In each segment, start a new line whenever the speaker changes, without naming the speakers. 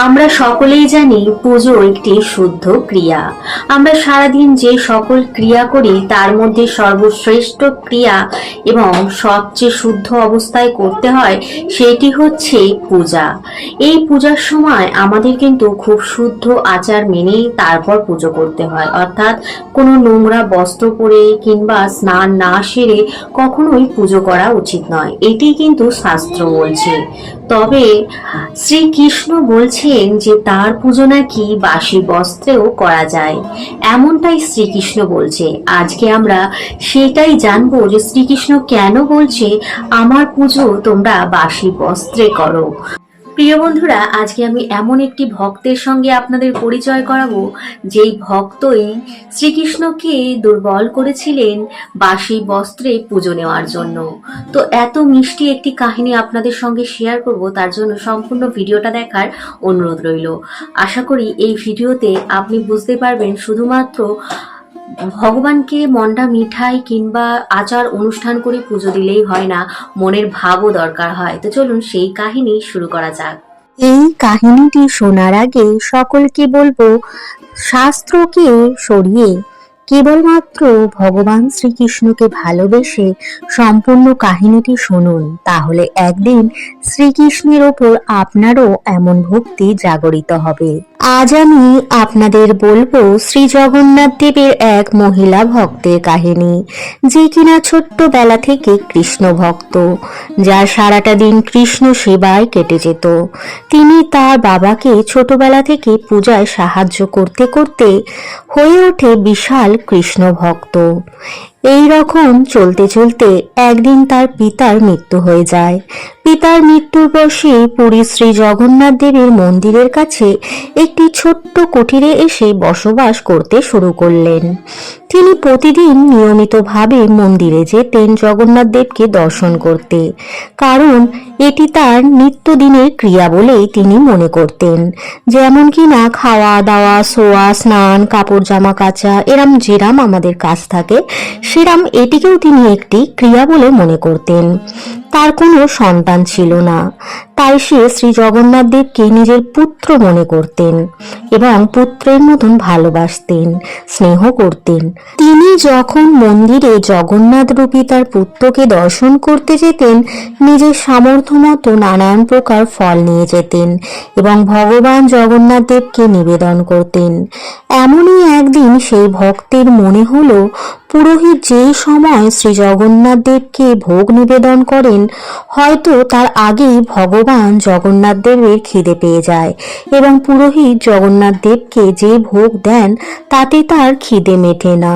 আমরা সকলেই জানি পুজো একটি শুদ্ধ ক্রিয়া। আমরা সারাদিন যে সকল ক্রিয়া করি তার মধ্যে সর্বশ্রেষ্ঠ ক্রিয়া এবং সবচেয়ে শুদ্ধ অবস্থায় করতে হয় সেটি হচ্ছে পূজা। এই পূজার সময় আমাদের কিন্তু খুব শুদ্ধ আচার মেনেই তারপর পুজো করতে হয়, অর্থাৎ কোনো নোংরা বস্ত্র পরে কিংবা স্নান না সেরে কখনোই পুজো করা উচিত নয়, এটি কিন্তু শাস্ত্র বলছে। তবে শ্রীকৃষ্ণ বলছেন যে তার পুজো নাকি বাসি বস্ত্রেও করা যায়, এমনটাই শ্রীকৃষ্ণ বলছে। আজকে আমরা সেটাই জানবো যে শ্রীকৃষ্ণ কেন বলছে আমার পুজো তোমরা বাসি বস্ত্রে করো। প্রিয় বন্ধুরা, আজকে আমি এমন একটি ভক্তের সঙ্গে আপনাদের পরিচয় করাবো যেই ভক্তই শ্রীকৃষ্ণকে দুর্বল করেছিলেন বাসি বস্ত্রে পুজো নেওয়ার জন্য। তো এত মিষ্টি একটি কাহিনী আপনাদের সঙ্গে শেয়ার করব, তার জন্য সম্পূর্ণ ভিডিওটা দেখার অনুরোধ রইল। আশা করি এই ভিডিওতে আপনি বুঝতে পারবেন শুধুমাত্র ভগবানকে মন্ডা মিঠাই কিংবা আচার অনুষ্ঠান করে পুজো দিলেই হয় না, মনের ভাবও দরকার হয়। তো চলুন সেই কাহিনী শুরু করা যাক।
এই কাহিনীটি শোনার আগে সকলকে বলবো, শাস্ত্রকে সরিয়ে কেবলমাত্র ভগবান শ্রীকৃষ্ণকে ভালোবেসে সম্পূর্ণ কাহিনীটি শুনুন, তাহলে একদিন শ্রীকৃষ্ণের ওপর আপনারও এমন ভক্তি জাগরিত হবে। আজ আমি আপনাদের বলবো শ্রী জগন্নাথ দেবের এক মহিলা ভক্তের কাহিনী, যে কিনা ছোট্টবেলা থেকে কৃষ্ণ ভক্ত, যার সারাটা দিন কৃষ্ণ সেবায় কেটে যেত। তিনি তার বাবাকে ছোটবেলা থেকে পূজায় সাহায্য করতে করতে হয়ে ওঠে বিশাল কৃষ্ণ ভক্ত। এই রকম চলতে চলতে একদিন তার পিতার মৃত্যু হয়ে যায়। পিতার মৃত্যুর বশে পুরী শ্রী জগন্নাথ দেবের মন্দিরের কাছে একটি ছোট্ট কুটিরে এসে বসবাস করতে শুরু করলেন। তিনি প্রতিদিন নিয়মিতভাবে মন্দিরে যেতেন জগন্নাথ দেবকে দর্শন করতে, কারণ এটি তার নিত্যদিনের ক্রিয়া বলেই তিনি মনে করতেন। যেমন কিনা খাওয়া দাওয়া, শোয়া, স্নান, কাপড় জামা কাচা, যেরাম আমাদের কাজ থাকে সেরাম এটিকেও তিনি একটি ক্রিয়া বলে মনে করতেন। তার কোনো সন্তান ছিল না, তাই সে শ্রী জগন্নাথ দেবকে নিজের পুত্র মনে করতেন এবং পুত্রের মতন ভালোবাসতেন, স্নেহ করতেন। তিনি যখন মন্দিরে জগন্নাথ রূপী তার পুত্রকে দর্শন করতে যেতেন, নিজের সামর্থ্য মতো নানান প্রকার ফল নিয়ে যেতেন এবং ভগবান জগন্নাথ দেবকে নিবেদন করতেন। এমনই একদিন সেই ভক্তের মনে হলো, পুরোহিত যেই সময় শ্রী জগন্নাথ দেবকে ভোগ নিবেদন করেন, হয়তো তার আগেই ভগবান জগন্নাথ দেবের খিদে পেয়ে যায় এবং পুরোহিত জগন্নাথ দেবকে যে ভোগ দেন তাতে তার খিদে মেটে না।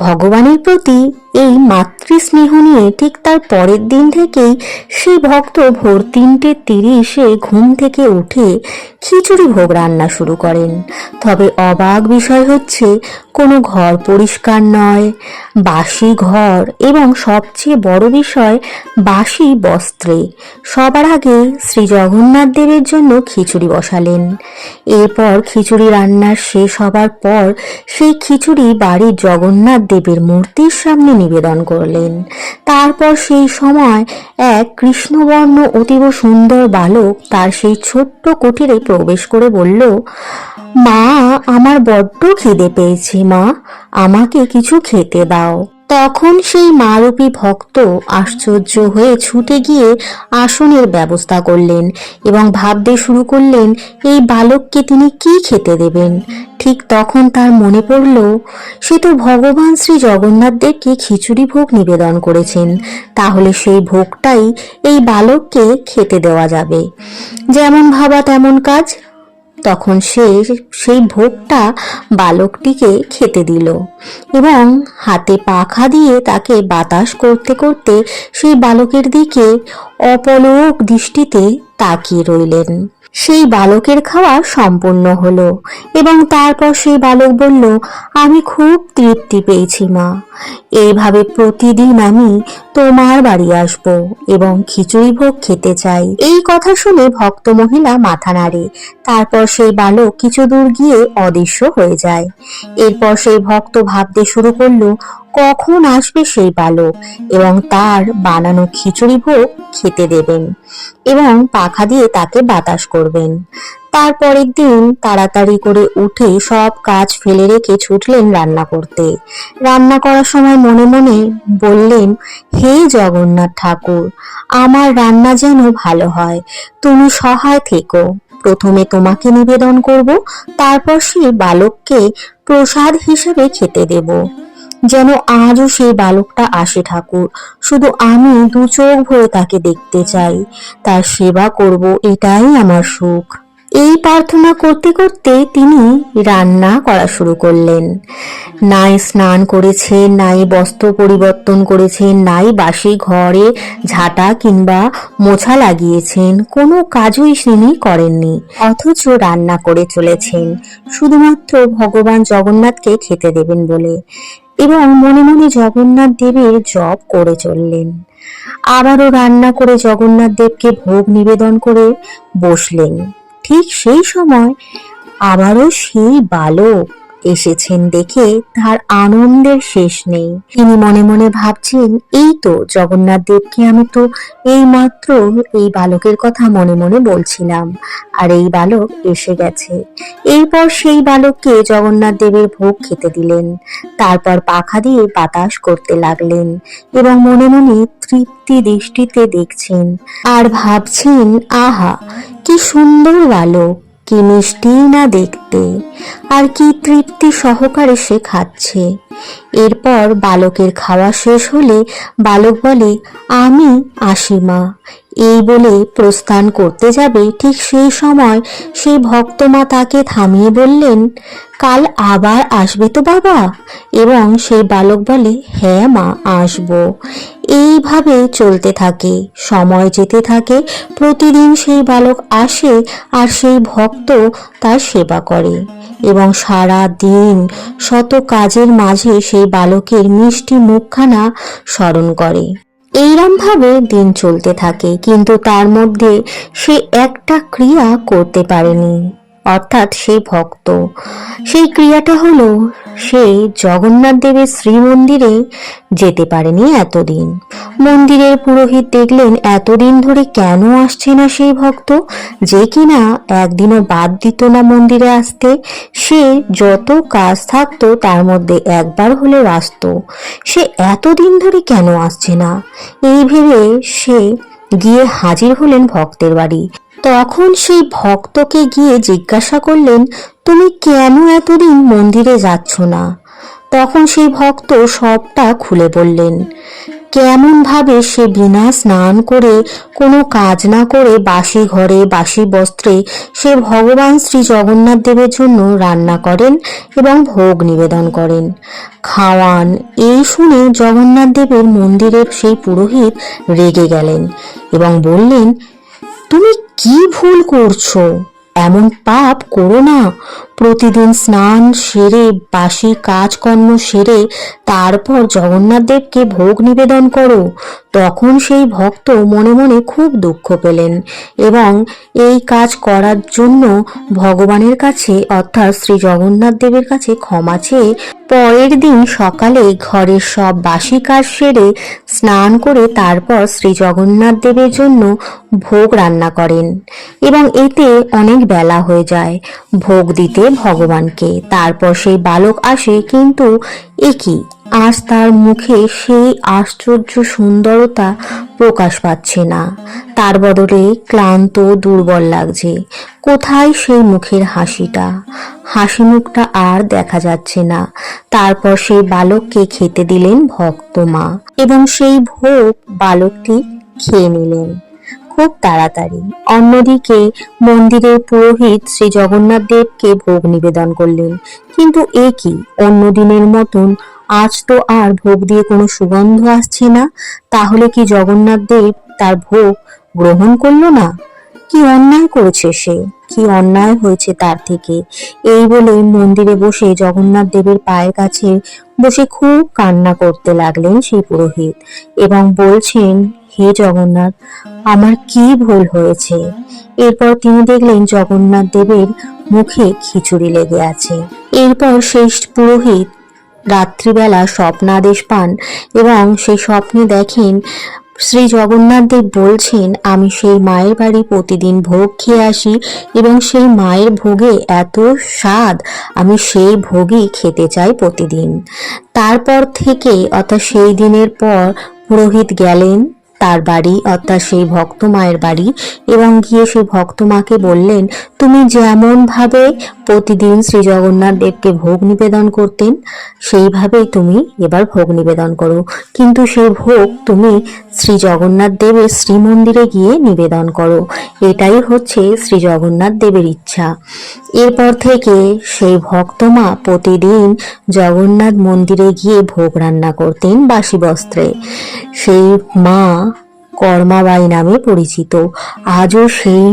ভগবানের প্রতি এই মাতৃস্নেহ নিয়ে ঠিক তার পরের দিন থেকেই সেই ভক্ত ভোর 3:30 ঘুম থেকে উঠে খিচুড়ি ভোগ রান্না শুরু করেন। তবে অবাক বিষয় হচ্ছে, কোনো ঘর পরিষ্কার নয়, বাসি ঘর এবং সবচেয়ে বড় বিষয় বাসি বস্ত্রে সবার আগে শ্রী জগন্নাথ দেবের জন্য খিচুড়ি বসালেন। এরপর খিচুড়ি রান্নার শেষ হবার পর সেই খিচুড়ি বাড়ির জগন্নাথ দেবের মূর্তির সামনে নিবেদন করলেন। তারপর সেই সময় এক কৃষ্ণবর্ণ অতীব সুন্দর বালক তার সেই ছোট্ট কুটিরে প্রবেশ করে বলল, মা, আমার বড্ড খিদে পেয়েছে, মা, আমাকে কিছু খেতে দাও। তখন সেই মারূপী ভক্ত আশ্চর্য হয়ে ছুটে গিয়ে আসনের ব্যবস্থা করলেন এবং ভাবতে শুরু করলেন এই বালককে তিনি কি খেতে দেবেন। ঠিক তখন তার মনে পড়ল, সে তো ভগবান শ্রী জগন্নাথ দেবকে খিচুড়ি ভোগ নিবেদন করেছেন, তাহলে সেই ভোগটাই এই বালককে খেতে দেওয়া যাবে। যেমন ভাবা তেমন কাজ। তখন সে সেই ভোগটা বালকটিকে খেতে দিল এবং হাতে পাখা দিয়ে তাকে বাতাস করতে করতে সেই বালকের দিকে অপলক দৃষ্টিতে তাকিয়ে রইলেন। সেই বালকের খাওয়া সম্পূর্ণ হলো এবং তারপর সেই বালক বলল, আমি খুব তৃপ্তি পেয়েছি মা, এইভাবে প্রতিদিন আমি তোমার বাড়ি আসব এবং খিচুড়ি ভোগ খেতে চাই। এই কথা শুনে ভক্ত মহিলা মাথা নাড়ে। তারপর সেই বালক কিছু দূর গিয়ে অদৃশ্য হয়ে যায়। এরপর সেই ভক্ত ভাবতে শুরু করলো, কখন আসবে সেই বালক এবং তার বানানো খিচুড়ি ভোগ খেতে দেবেন এবং পাখা দিয়ে তাকে বাতাস করবেন। তারপরের দিন তাড়াতাড়ি করে উঠে সব কাজ ফেলে রেখে ছুটলেন রান্না করতে। রান্না করার সময় মনে মনে বললেন, হে জগন্নাথ ঠাকুর, আমার রান্না যেন ভালো হয়, তুমি সহায় থেকো। প্রথমে তোমাকে নিবেদন করব, তারপর সেই বালককে প্রসাদ হিসেবে খেতে দেব। যেন আজও সেই বালকটা আসে ঠাকুর, শুধু আমি দু চোখ ভরে তাকে দেখতে চাই, তার সেবা করব, এটাই আমার সুখ। এই প্রার্থনা করতে করতে তিনি রান্না করা শুরু করলেন। নাই স্নান করেছেন, নাই বস্ত্র পরিবর্তন করেছেন, নাই বাসি ঘরে ঝাঁটা কিংবা মোছা লাগিয়েছেন, কোনো কাজই তিনি করেননি, অথচ রান্না করে চলেছেন শুধুমাত্র ভগবান জগন্নাথকে খেতে দেবেন বলে, এবং মনে মনে জগন্নাথ দেবের জপ করে চললেন। আবারও রান্না করে জগন্নাথ দেবকে ভোগ নিবেদন করে বসলেন। ঠিক সেই সময় আবারও সেই বালক এসেছেন দেখে তার আনন্দের শেষ নেই। তিনি মনে মনে ভাবছেন, এই তো জগন্নাথ দেবকে আমি তো এই মাত্র এই বালকের কথা মনে মনে বলছিলাম, আর এই বালক এসে গেছে। এরপর সেই বালককে জগন্নাথ দেবের ভোগ খেতে দিলেন, তারপর পাখা দিয়ে বাতাস করতে লাগলেন এবং মনে মনে তৃপ্তি দৃষ্টিতে দেখছেন আর ভাবছেন, আহা কি সুন্দর বালক, কি মিষ্টি না দেখতে, আর কি তৃপ্তি সহকারে সে খাচ্ছে। এরপর বালকের খাওয়া শেষ হলে বালক বলে, আমি আসি মা, এই বলে প্রস্থান করতে যাবে। ঠিক সেই সময় সেই ভক্তমা তাকে থামিয়ে বললেন, কাল আবার আসবে তো বাবা? এবং সেই বালক বলে, হ্যাঁ মা, আসবো। এইভাবে চলতে থাকে, সময় যেতে থাকে, প্রতিদিন সেই বালক আসে আর সেই ভক্ত তার সেবা করে এবং সারা দিন শত কাজের মাঝে সেই বালকের মিষ্টি মুখখানা স্মরণ করে। এইরকম ভাবে দিন চলতে থাকে, কিন্তু তার মধ্যে সে একটা ক্রিয়া করতে পারেনি, অর্থাৎ সেই ভক্ত। সেই ক্রিয়াটা হলো, সে জগন্নাথ দেবের শ্রীমন্দিরে যেতে পারেনি এতদিন। মন্দিরের পুরোহিত দেখলেন এতদিন ধরে কেন আসছে না সেই ভক্ত, যে কিনা একদিনও বাদ দিত না মন্দিরে আসতে। সে যত কাজ থাকতো তার মধ্যে একবার হলেও আসতো, সে এতদিন ধরে কেন আসছে না, এই ভেবে সে গিয়ে হাজির হলেন ভক্তের বাড়ি। তখন সেই ভক্তকে গিয়ে জিজ্ঞাসা করলেন, তুমি কেন এতদিন মন্দিরে যাচ্ছ না? তখন সেই ভক্ত সবটা খুলে বললেন, কেমন ভাবে সে বিনা স্নান করে, কোনো কাজ না করে, বাসি ঘরে বাসি বস্ত্রে সে ভগবান শ্রী জগন্নাথ দেবের জন্য রান্না করেন এবং ভোগ নিবেদন করেন, খাওয়ান। এই শুনে জগন্নাথ দেবের মন্দিরের সেই পুরোহিত রেগে গেলেন এবং বললেন, তুমি কি ভুল করছো? এমন পাপ করো না। প্রতিদিন স্নান সেরে বাসি কাজকর্ম সেরে তারপর জগন্নাথ দেবকে ভোগ নিবেদন করো। তখন সেই ভক্ত মনে মনে খুব দুঃখ পেলেন এবং এই কাজ করার জন্য ভগবানের কাছে অর্থাৎ শ্রী জগন্নাথ দেবের কাছে ক্ষমা চেয়ে পরের দিন সকালে ঘরের সব বাসি কাজ সেরে স্নান করে তারপর শ্রী জগন্নাথ দেবের জন্য ভোগ রান্না করেন এবং এতে অনেক বেলা হয়ে যায় ভোগ দিতে ভগবানকে। তারপর সেই বালক আসে, কিন্তু একই আজ তার মুখে সেই আশ্চর্য সুন্দরতা প্রকাশ পাচ্ছে না, তার বদলে ক্লান্ত দুর্বল লাগছে। কোথায় সেই মুখের হাসিটা? হাসি মুখটা আর দেখা যাচ্ছে না। তারপর সেই বালককে খেতে দিলেন ভক্ত মা এবং সেই ভোগ বালকটি খেয়ে নিলেন খুব তাড়াতাড়ি। অন্যদিকে মন্দিরের পুরোহিত শ্রী জগন্নাথ দেবকে ভোগ নিবেদন করলেন, কিন্তু এ কি, অন্য দিনের মতন আজ তো আর ভোগ দিয়ে কোনো সুগন্ধ আসছে না। তাহলে কি জগন্নাথ দেব তার ভোগ গ্রহণ করলো না? কি অন্যায় করেছে সে, কি অন্যায় হয়েছে তার থেকে। এই বলে মন্দিরে বসে জগন্নাথ দেবের পায়ের কাছে বসে খুব কান্না করতে লাগলেন সেই পুরোহিত এবং বলছেন, হে জগন্নাথ, আমার কি ভুল হয়েছে? এরপর তিনি দেখলেন জগন্নাথ দেবের মুখে খিচুড়ি লেগে আছে। এরপর সেই পুরোহিত রাত্রিবেলা স্বপ্নাদেশ পান এবং সেই স্বপ্নে দেখেন শ্রী জগন্নাথ দেব বলছেন, আমি সেই মায়ের বাড়ি প্রতিদিন ভোগ খেয়ে আসি এবং সেই মায়ের ভোগে এত স্বাদ, আমি সেই ভোগই খেতে চাই প্রতিদিন। তারপর থেকে অর্থাৎ সেই দিনের পর পুরোহিত গেলেন তার বাড়ি অর্থাৎ সেই ভক্ত মায়ের বাড়ি এবং গিয়ে সেই ভক্ত মাকে বললেন, তুমি যেমন ভাবে প্রতিদিন শ্রী জগন্নাথ দেবকে ভোগ নিবেদন করতেন সেইভাবেই তুমি এবার ভোগ নিবেদন করো, কিন্তু সেই ভোগ তুমি শ্রী জগন্নাথ দেবের শ্রীমন্দিরে গিয়ে নিবেদন করো, এটাই হচ্ছে শ্রী জগন্নাথ দেবের ইচ্ছা। এরপর থেকে সেই ভক্তমা প্রতিদিন জগন্নাথ মন্দিরে গিয়ে ভোগ রান্না করতেন বাসি বস্ত্রে। সেই মা কর্মাবাই নামে পরিচিত। আজও সেই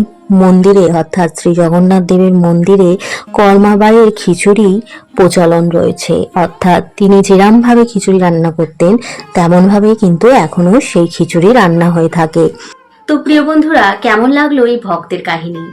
মন্দিরে অর্থাৎ শ্রী জগন্নাথ দেবের মন্দিরে কর্মাবাইয়ের খিচুড়ি প্রচলন রয়েছে, অর্থাৎ তিনি যেরম ভাবে খিচুড়ি রান্না করতেন তেমন ভাবে কিন্তু এখনো সেই খিচুড়ি রান্না হয়ে থাকে।
তো প্রিয় বন্ধুরা, কেমন লাগলো এই ভক্তের কাহিনী?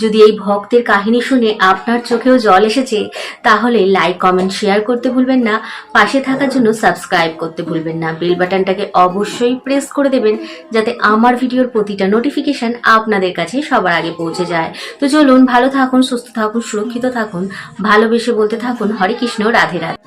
যদি এই ভক্তের কাহিনী শুনে আপনার চোখেও জল এসেছে তাহলে লাইক, কমেন্ট, শেয়ার করতে ভুলবেন না। পাশে থাকার জন্য সাবস্ক্রাইব করতে ভুলবেন না। বেল বাটনটাকে অবশ্যই প্রেস করে দেবেন যাতে আমার ভিডিওর প্রতিটা নোটিফিকেশন আপনাদের কাছে সবার আগে পৌঁছে যায়। তো চলুন, ভালো থাকুন, সুস্থ থাকুন, সুরক্ষিত থাকুন, ভালোবেসে বলতে থাকুন হরে কৃষ্ণ, রাধে রাধে।